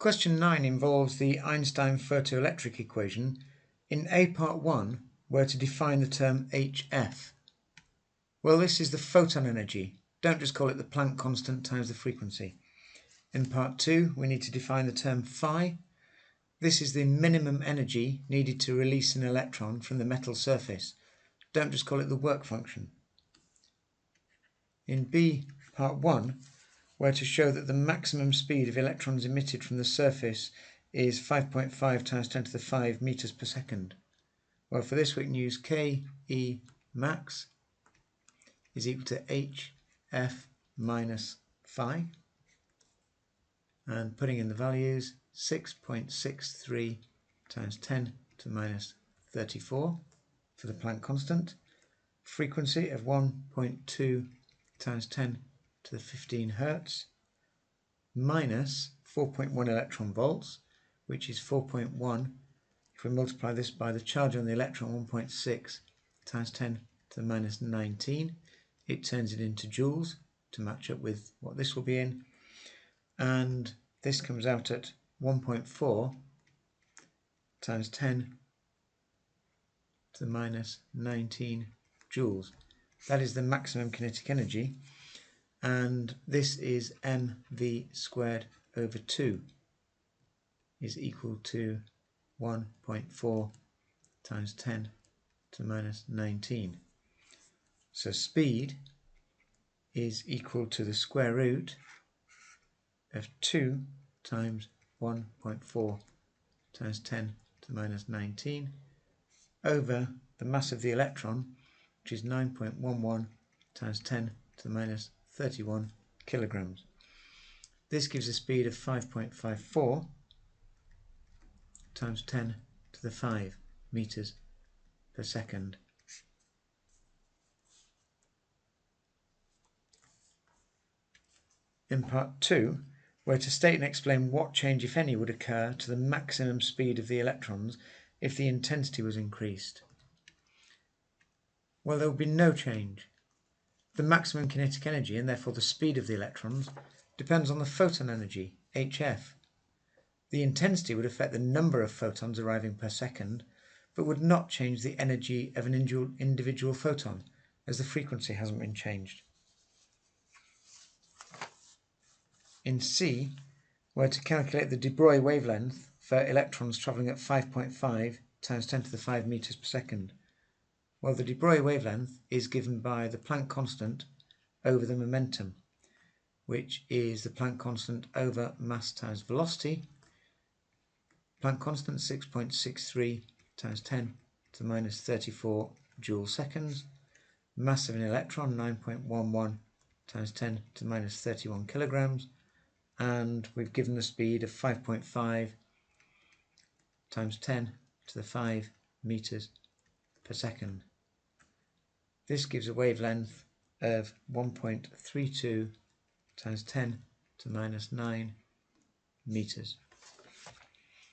Question 9 involves the Einstein photoelectric equation. In A part 1, we're to define the term HF. Well, this is the photon energy. Don't just call it the Planck constant times the frequency. In part 2, we need to define the term phi. This is the minimum energy needed to release an electron from the metal surface. Don't just call it the work function. In B part 1, we're to show that the maximum speed of electrons emitted from the surface is 5.5 times 10 to the 5 meters per second. Well, for this we can use Ke max is equal to Hf minus phi, and putting in the values, 6.63 times 10 to the minus 34 for the Planck constant, frequency of 1.2 times 10 to the 15 hertz, minus 4.1 electron volts, which is 4.1. If we multiply this by the charge on the electron, 1.6 times 10 to the minus 19, it turns it into joules to match up with what this will be in, and this comes out at 1.4 times 10 to the minus 19 joules. That is the maximum kinetic energy, and this is mv squared over 2 is equal to 1.4 times 10 to the minus 19. So speed is equal to the square root of 2 times 1.4 times 10 to the minus 19 over the mass of the electron, which is 9.11 times 10 to the minus 31 kilograms. This gives a speed of 5.54 times 10 to the 5 meters per second. In part 2, we're to state and explain what change, if any, would occur to the maximum speed of the electrons if the intensity was increased. Well, there would be no change. The maximum kinetic energy, and therefore the speed of the electrons, depends on the photon energy, HF. The intensity would affect the number of photons arriving per second, but would not change the energy of an individual photon, as the frequency hasn't been changed. In C, we're to calculate the de Broglie wavelength for electrons travelling at 5.5 times 10 to the 5 meters per second. Well, the de Broglie wavelength is given by the Planck constant over the momentum, which is the Planck constant over mass times velocity. Planck constant 6.63 times 10 to the minus 34 joule seconds. Mass of an electron 9.11 times 10 to the minus 31 kilograms. And we've given the speed of 5.5 times 10 to the 5 meters per second. This gives a wavelength of 1.32 times 10 to the minus 9 meters.